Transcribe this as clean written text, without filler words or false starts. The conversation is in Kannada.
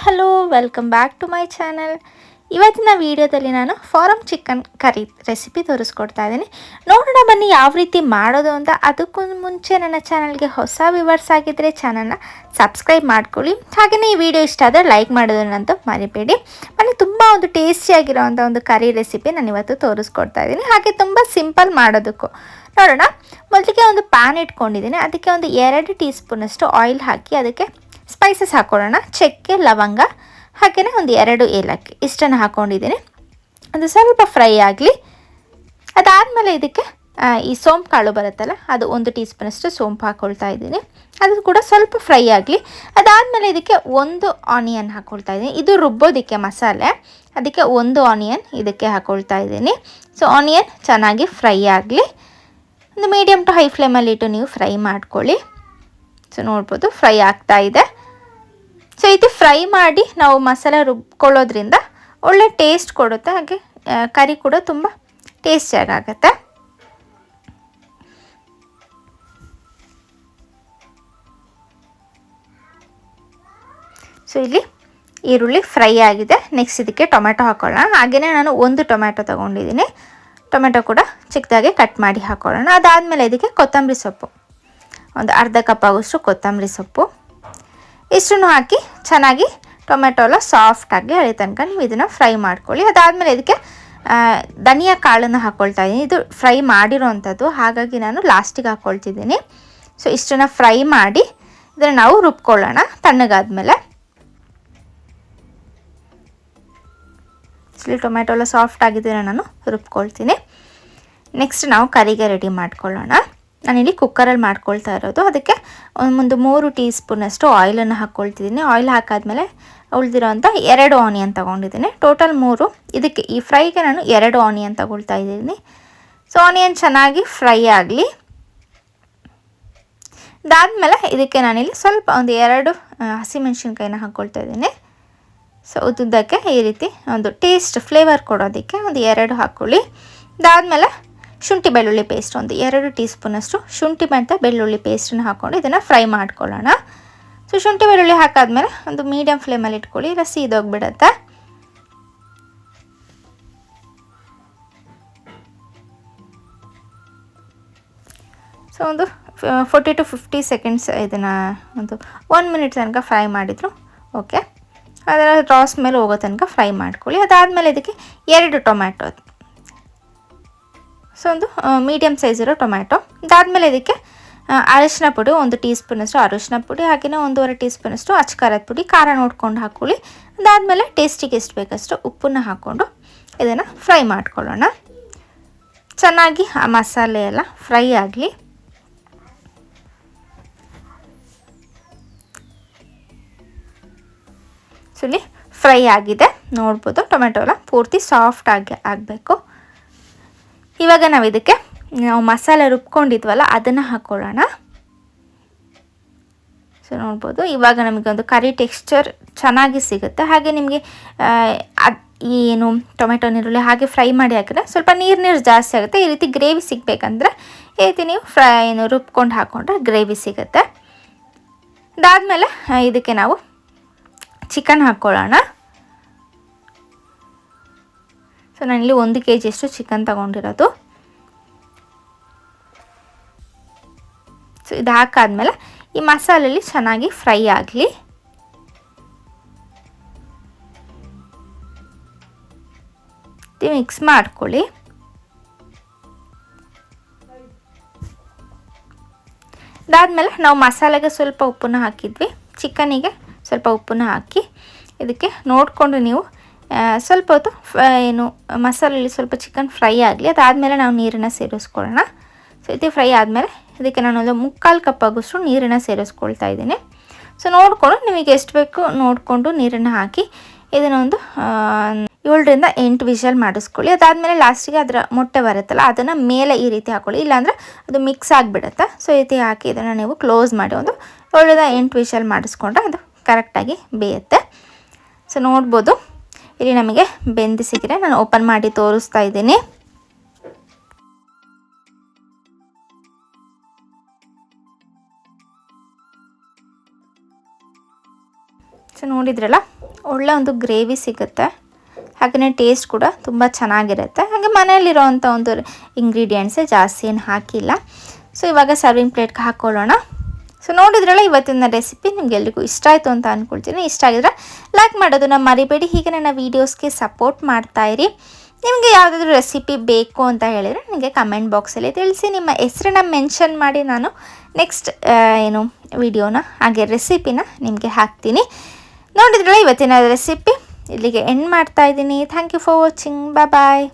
Hello welcome back to my channel. ಇವತ್ತಿನ ವಿಡಿಯೋದಲ್ಲಿ ನಾನು ಫಾರಮ್ ಚಿಕನ್ ಕರಿ ರೆಸಿಪಿ ತೋರಿಸ್ಕೊಡ್ತಾ ಇದ್ದೀನಿ. ನೋಡೋಣ ಬನ್ನಿ ಯಾವ ರೀತಿ ಮಾಡೋದು ಅಂತ. ಅದಕ್ಕೂ ಮುಂಚೆ ನನ್ನ ಚಾನಲ್ಗೆ ಹೊಸ ವ್ಯೂವರ್ಸ್ ಆಗಿದ್ದರೆ ಚಾನಲ್ನ ಸಬ್ಸ್ಕ್ರೈಬ್ ಮಾಡ್ಕೊಳ್ಳಿ. ಹಾಗೆಯೇ ಈ ವಿಡಿಯೋ ಇಷ್ಟ ಆದರೆ ಲೈಕ್ ಮಾಡೋದನ್ನಂತೂ ಮರಿಬೇಡಿ. ಬನ್ನಿ, ತುಂಬ ಒಂದು ಟೇಸ್ಟಿಯಾಗಿರೋವಂಥ ಒಂದು ಕರಿ ರೆಸಿಪಿ ನಾನು ಇವತ್ತು ತೋರಿಸ್ಕೊಡ್ತಾ ಇದ್ದೀನಿ. ಹಾಗೆ ತುಂಬ ಸಿಂಪಲ್ ಮಾಡೋದಕ್ಕೂ. ನೋಡೋಣ, ಮೊದಲಿಗೆ ಒಂದು ಪ್ಯಾನ್ ಇಟ್ಕೊಂಡಿದ್ದೀನಿ. ಅದಕ್ಕೆ ಒಂದು 2 ಟೀ ಸ್ಪೂನಷ್ಟು ಆಯಿಲ್ ಹಾಕಿ ಅದಕ್ಕೆ ಸ್ಪೈಸಸ್ ಹಾಕೊಳ್ಳೋಣ. ಚಕ್ಕೆ, ಲವಂಗ, ಹಾಗೆಯೇ ಒಂದು 2 ಏಲಕ್ಕಿ ಇಷ್ಟನ್ನು ಹಾಕ್ಕೊಂಡಿದ್ದೀನಿ. ಅದು ಸ್ವಲ್ಪ ಫ್ರೈ ಆಗಲಿ. ಅದಾದಮೇಲೆ ಇದಕ್ಕೆ ಈ ಸೋಂಪು ಕಾಳು ಬರುತ್ತಲ್ಲ, ಅದು 1 ಟೀ ಸ್ಪೂನಷ್ಟು ಸೋಂಪು ಹಾಕ್ಕೊಳ್ತಾ ಇದ್ದೀನಿ. ಅದು ಕೂಡ ಸ್ವಲ್ಪ ಫ್ರೈ ಆಗಲಿ. ಅದಾದಮೇಲೆ ಇದಕ್ಕೆ 1 ಆನಿಯನ್ ಹಾಕ್ಕೊಳ್ತಾ ಇದ್ದೀನಿ. ಇದು ರುಬ್ಬೋದಕ್ಕೆ ಮಸಾಲೆ, ಅದಕ್ಕೆ 1 ಆನಿಯನ್ ಇದಕ್ಕೆ ಹಾಕ್ಕೊಳ್ತಾ ಇದ್ದೀನಿ. ಸೊ ಆನಿಯನ್ ಚೆನ್ನಾಗಿ ಫ್ರೈ ಆಗಲಿ. ಒಂದು ಮೀಡಿಯಮ್ ಟು ಹೈ ಫ್ಲೇಮಲ್ಲಿ ಇಟ್ಟು ನೀವು ಫ್ರೈ ಮಾಡ್ಕೊಳ್ಳಿ. ಸೊ ನೋಡ್ಬೋದು ಫ್ರೈ ಆಗ್ತಾ ಇದೆ. ಸೊ ಇದು ಫ್ರೈ ಮಾಡಿ ನಾವು ಮಸಾಲೆ ರುಬ್ಕೊಳ್ಳೋದ್ರಿಂದ ಒಳ್ಳೆ ಟೇಸ್ಟ್ ಕೊಡುತ್ತೆ. ಹಾಗೆ ಕರಿ ಕೂಡ ತುಂಬ ಟೇಸ್ಟಿಯಾಗುತ್ತೆ. ಸೊ ಇಲ್ಲಿ ಈರುಳ್ಳಿ ಫ್ರೈ ಆಗಿದೆ. ನೆಕ್ಸ್ಟ್ ಇದಕ್ಕೆ ಟೊಮೆಟೊ ಹಾಕೊಳ್ಳೋಣ. ಹಾಗೆಯೇ ನಾನು 1 ಟೊಮೆಟೊ ತೊಗೊಂಡಿದ್ದೀನಿ. ಟೊಮೆಟೊ ಕೂಡ ಚಿಕ್ಕದಾಗಿ ಕಟ್ ಮಾಡಿ ಹಾಕೊಳ್ಳೋಣ. ಅದಾದಮೇಲೆ ಇದಕ್ಕೆ ಕೊತ್ತಂಬರಿ ಸೊಪ್ಪು, ಒಂದು ಅರ್ಧ ಕಪ್ ಆಗೋಷ್ಟು ಕೊತ್ತಂಬರಿ ಸೊಪ್ಪು ಇಷ್ಟನ್ನು ಹಾಕಿ ಚೆನ್ನಾಗಿ ಟೊಮೆಟೊ ಎಲ್ಲ ಸಾಫ್ಟಾಗಿ ಅಲ್ಲಿ ತನಕ ನೀವು ಇದನ್ನು ಫ್ರೈ ಮಾಡ್ಕೊಳ್ಳಿ. ಅದಾದಮೇಲೆ ಇದಕ್ಕೆ ಧನಿಯಾ ಕಾಳನ್ನು ಹಾಕ್ಕೊಳ್ತಾ ಇದ್ದೀನಿ. ಇದು ಫ್ರೈ ಮಾಡಿರೋವಂಥದ್ದು, ಹಾಗಾಗಿ ನಾನು ಲಾಸ್ಟಿಗೆ ಹಾಕ್ಕೊಳ್ತಿದ್ದೀನಿ. ಸೊ ಇಷ್ಟನ್ನು ಫ್ರೈ ಮಾಡಿ ಇದನ್ನು ನಾವು ರುಬ್ಕೊಳ್ಳೋಣ ತಣ್ಣಗಾದ್ಮೇಲೆ. ಇಲ್ಲಿ ಟೊಮೆಟೊ ಎಲ್ಲ ಸಾಫ್ಟ್ ಆಗಿದ್ದರೆ ನಾನು ರುಬ್ಕೊಳ್ತೀನಿ. ನೆಕ್ಸ್ಟ್ ನಾವು ಕರಿಗೆ ರೆಡಿ ಮಾಡ್ಕೊಳ್ಳೋಣ. ನಾನಿಲ್ಲಿ ಕುಕ್ಕರಲ್ಲಿ ಮಾಡ್ಕೊಳ್ತಾ ಇರೋದು. ಅದಕ್ಕೆ ಒಂದು 3 ಟೀ ಸ್ಪೂನಷ್ಟು ಆಯಿಲನ್ನು ಹಾಕ್ಕೊಳ್ತಿದ್ದೀನಿ. ಆಯಿಲ್ ಹಾಕಾದ್ಮೇಲೆ ಉಳಿದಿರೋಂಥ 2 ಆನಿಯನ್ ತೊಗೊಂಡಿದ್ದೀನಿ. ಟೋಟಲ್ 3. ಇದಕ್ಕೆ ಈ ಫ್ರೈಗೆ ನಾನು 2 ಆನಿಯನ್ ತೊಗೊಳ್ತಾ ಇದ್ದೀನಿ. ಸೊ ಆನಿಯನ್ ಚೆನ್ನಾಗಿ ಫ್ರೈ ಆಗಲಿ. ಅದಾದಮೇಲೆ ಇದಕ್ಕೆ ನಾನಿಲ್ಲಿ ಸ್ವಲ್ಪ ಒಂದು 2 ಹಸಿಮೆಣ್ಸಿನ್ಕಾಯಿನ ಹಾಕ್ಕೊಳ್ತಾ ಇದ್ದೀನಿ. ಸೊ ಉದ್ದುದ್ದಕ್ಕೆ ಈ ರೀತಿ ಒಂದು ಟೇಸ್ಟ್ ಫ್ಲೇವರ್ ಕೊಡೋದಕ್ಕೆ ಒಂದು 2 ಹಾಕ್ಕೊಳ್ಳಿ. ಅದಾದಮೇಲೆ ಶುಂಠಿ ಬೆಳ್ಳುಳ್ಳಿ ಪೇಸ್ಟ್ ಒಂದು 2 ಟೀ ಸ್ಪೂನಷ್ಟು ಶುಂಠಿ ಮತ್ತು ಬೆಳ್ಳುಳ್ಳಿ ಪೇಸ್ಟನ್ನು ಹಾಕ್ಕೊಂಡು ಇದನ್ನು ಫ್ರೈ ಮಾಡ್ಕೊಳ್ಳೋಣ. ಸೊ ಶುಂಠಿ ಬೆಳ್ಳುಳ್ಳಿ ಹಾಕಾದ್ಮೇಲೆ ಒಂದು ಮೀಡಿಯಮ್ ಫ್ಲೇಮಲ್ಲಿ ಇಟ್ಕೊಳ್ಳಿ, ಇಲ್ಲ ಸೀದೋಗ್ಬಿಡುತ್ತೆ. ಸೊ ಒಂದು 40 to 50 ಸೆಕೆಂಡ್ಸ್ ಇದನ್ನು ಒಂದು 1 ಮಿನಿಟ್ ತನಕ ಫ್ರೈ ಮಾಡಿದ್ರು ಓಕೆ. ಅದರ ರಾಸ್ ಮೇಲೆ ಹೋಗೋ ತನಕ ಫ್ರೈ ಮಾಡ್ಕೊಳ್ಳಿ. ಅದಾದಮೇಲೆ ಇದಕ್ಕೆ 2 ಟೊಮ್ಯಾಟೊ, ಸೊ ಒಂದು ಮೀಡಿಯಮ್ ಸೈಜ್ ಇರೋ ಟೊಮ್ಯಾಟೊ. ಅದಾದಮೇಲೆ ಇದಕ್ಕೆ ಅರಿಶಿನ ಪುಡಿ 1 ಟೀ ಸ್ಪೂನಷ್ಟು ಅರಿಶಿನ ಪುಡಿ, ಹಾಗೆಯೇ 1.5 ಟೀ ಸ್ಪೂನಷ್ಟು ಅಚ್ಚಕಾರದ ಪುಡಿ, ಖಾರ ನೋಡ್ಕೊಂಡು ಹಾಕ್ಕೊಳ್ಳಿ. ಅದಾದಮೇಲೆ ಟೇಸ್ಟಿಗೆ ಎಷ್ಟು ಬೇಕಷ್ಟು ಉಪ್ಪನ್ನು ಹಾಕ್ಕೊಂಡು ಇದನ್ನು ಫ್ರೈ ಮಾಡ್ಕೊಳ್ಳೋಣ. ಚೆನ್ನಾಗಿ ಆ ಮಸಾಲೆ ಎಲ್ಲ ಫ್ರೈ ಆಗಲಿ. ಸೊ ಇಲ್ಲಿ ಫ್ರೈ ಆಗಿದೆ ನೋಡ್ಬೋದು. ಟೊಮೆಟೊ ಎಲ್ಲ ಪೂರ್ತಿ ಸಾಫ್ಟ್ ಆಗಬೇಕು. ಇವಾಗ ನಾವು ಇದಕ್ಕೆ ಮಸಾಲೆ ರುಬ್ಕೊಂಡಿದ್ವಲ್ಲ ಅದನ್ನು ಹಾಕ್ಕೊಳ್ಳೋಣ. ಸೊ ನೋಡ್ಬೋದು ಇವಾಗ ನಮಗೊಂದು ಕರಿ ಟೆಕ್ಸ್ಚರ್ ಚೆನ್ನಾಗಿ ಸಿಗುತ್ತೆ. ಹಾಗೆ ನಿಮಗೆ ಏನು ಟೊಮೆಟೊ ನೀರುಳ್ಳಿ ಹಾಗೆ ಫ್ರೈ ಮಾಡಿ ಹಾಕಿದ್ರೆ ಸ್ವಲ್ಪ ನೀರು ಜಾಸ್ತಿ ಆಗುತ್ತೆ. ಈ ರೀತಿ ಗ್ರೇವಿ ಸಿಗಬೇಕಂದ್ರೆ ಈ ರೀತಿ ನೀವು ರುಬ್ಕೊಂಡು ಹಾಕ್ಕೊಂಡ್ರೆ ಗ್ರೇವಿ ಸಿಗುತ್ತೆ. ಅದಾದಮೇಲೆ ಇದಕ್ಕೆ ನಾವು ಚಿಕನ್ ಹಾಕ್ಕೊಳ್ಳೋಣ. ಸೊ ನಾನಿಲ್ಲಿ 1 kg ಅಷ್ಟು ಚಿಕನ್ ತೊಗೊಂಡಿರೋದು. ಸೊ ಇದು ಹಾಕಾದ್ಮೇಲೆ ಈ ಮಸಾಲೆಯಲ್ಲಿ ಚೆನ್ನಾಗಿ ಫ್ರೈ ಆಗಲಿ. ಮಿಕ್ಸ್ ಮಾಡ್ಕೊಳ್ಳಿ. ಅದಾದಮೇಲೆ ನಾವು ಮಸಾಲೆಗೆ ಸ್ವಲ್ಪ ಉಪ್ಪನ್ನು ಹಾಕಿದ್ವಿ, ಚಿಕನಿಗೆ ಸ್ವಲ್ಪ ಉಪ್ಪನ್ನು ಹಾಕಿ ಇದಕ್ಕೆ ನೋಡಿಕೊಂಡು ನೀವು ಸ್ವಲ್ಪ ಹೊತ್ತು ಮಸಾಲೆಯಲ್ಲಿ ಸ್ವಲ್ಪ ಚಿಕನ್ ಫ್ರೈ ಆಗಲಿ. ಅದಾದಮೇಲೆ ನಾವು ನೀರನ್ನು ಸೇರಿಸ್ಕೊಳ್ಳೋಣ. ಸೊ ಇದು ಫ್ರೈ ಆದಮೇಲೆ ಇದಕ್ಕೆ ನಾನೊಂದು 3/4 ಕಪ್ ಆಗೋಷ್ಟು ನೀರನ್ನು ಸೇರಿಸ್ಕೊಳ್ತಾ ಇದ್ದೀನಿ. ಸೊ ನೋಡಿಕೊಂಡು ನಿಮಗೆ ಎಷ್ಟು ಬೇಕು ನೋಡಿಕೊಂಡು ನೀರನ್ನು ಹಾಕಿ ಇದನ್ನೊಂದು 7 ರಿಂದ 8 ವಿಷಲ್ ಮಾಡಿಸ್ಕೊಳ್ಳಿ. ಅದಾದಮೇಲೆ ಲಾಸ್ಟಿಗೆ ಅದರ ಮೊಟ್ಟೆ ಬರುತ್ತಲ್ಲ ಅದನ್ನು ಮೇಲೆ ಈ ರೀತಿ ಹಾಕ್ಕೊಳ್ಳಿ, ಇಲ್ಲಾಂದರೆ ಅದು ಮಿಕ್ಸ್ ಆಗಿಬಿಡುತ್ತೆ. ಸೊ ಈ ರೀತಿ ಹಾಕಿ ಇದನ್ನು ನೀವು ಕ್ಲೋಸ್ ಮಾಡಿ ಒಂದು 7 ರಿಂದ 8 ವಿಷಲ್ ಮಾಡಿಸ್ಕೊಂಡ್ರೆ ಅದು ಕರೆಕ್ಟಾಗಿ ಬೇಯುತ್ತೆ. ಸೊ ನೋಡ್ಬೋದು ಇಲ್ಲಿ ನಮಗೆ ಬೆಂದು ಸಿಕ್ಕಿದೆ. ನಾನು ಓಪನ್ ಮಾಡಿ ತೋರಿಸ್ತಾ ಇದ್ದೀನಿ. ಸೊ ನೋಡಿದ್ರಲ್ಲ, ಒಳ್ಳೆ ಒಂದು ಗ್ರೇವಿ ಸಿಗುತ್ತೆ, ಹಾಗೆಯೇ ಟೇಸ್ಟ್ ಕೂಡ ತುಂಬ ಚೆನ್ನಾಗಿರುತ್ತೆ. ಹಾಗೆ ಮನೆಯಲ್ಲಿರೋವಂಥ ಒಂದು ಇಂಗ್ರೀಡಿಯೆಂಟ್ಸೇ ಜಾಸ್ತಿ ಏನು ಹಾಕಿಲ್ಲ. ಸೊ ಇವಾಗ ಸರ್ವಿಂಗ್ ಪ್ಲೇಟ್ಗೆ ಹಾಕ್ಕೊಳ್ಳೋಣ. ಸೊ ನೋಡಿದ್ರಲ್ಲ, ಇವತ್ತಿನ ರೆಸಿಪಿ ನಿಮಗೆಲ್ರಿಗೂ ಇಷ್ಟ ಆಯಿತು ಅಂತ ಅಂದ್ಕೊಳ್ತೀನಿ. ಇಷ್ಟ ಆಗಿದ್ರೆ ಲೈಕ್ ಮಾಡೋದನ್ನ ಮರಿಬೇಡಿ. ಹೀಗೆ ನನ್ನ ವೀಡಿಯೋಸ್ಗೆ ಸಪೋರ್ಟ್ ಮಾಡ್ತಾಯಿರಿ. ನಿಮಗೆ ಯಾವುದಾದ್ರೂ ರೆಸಿಪಿ ಬೇಕು ಅಂತ ಹೇಳಿದರೆ ನನಗೆ ಕಮೆಂಟ್ ಬಾಕ್ಸಲ್ಲಿ ತಿಳಿಸಿ. ನಿಮ್ಮ ಹೆಸರನ್ನ ಮೆನ್ಷನ್ ಮಾಡಿ ನಾನು ನೆಕ್ಸ್ಟ್ ವಿಡಿಯೋನ ಹಾಗೆ ರೆಸಿಪಿನ ನಿಮಗೆ ಹಾಕ್ತೀನಿ. ನೋಡಿದ್ರಲ್ಲ, ಇವತ್ತಿನ ರೆಸಿಪಿ ಇಲ್ಲಿಗೆ ಎಂಡ್ ಮಾಡ್ತಾಯಿದ್ದೀನಿ. Thank you for watching. Bye.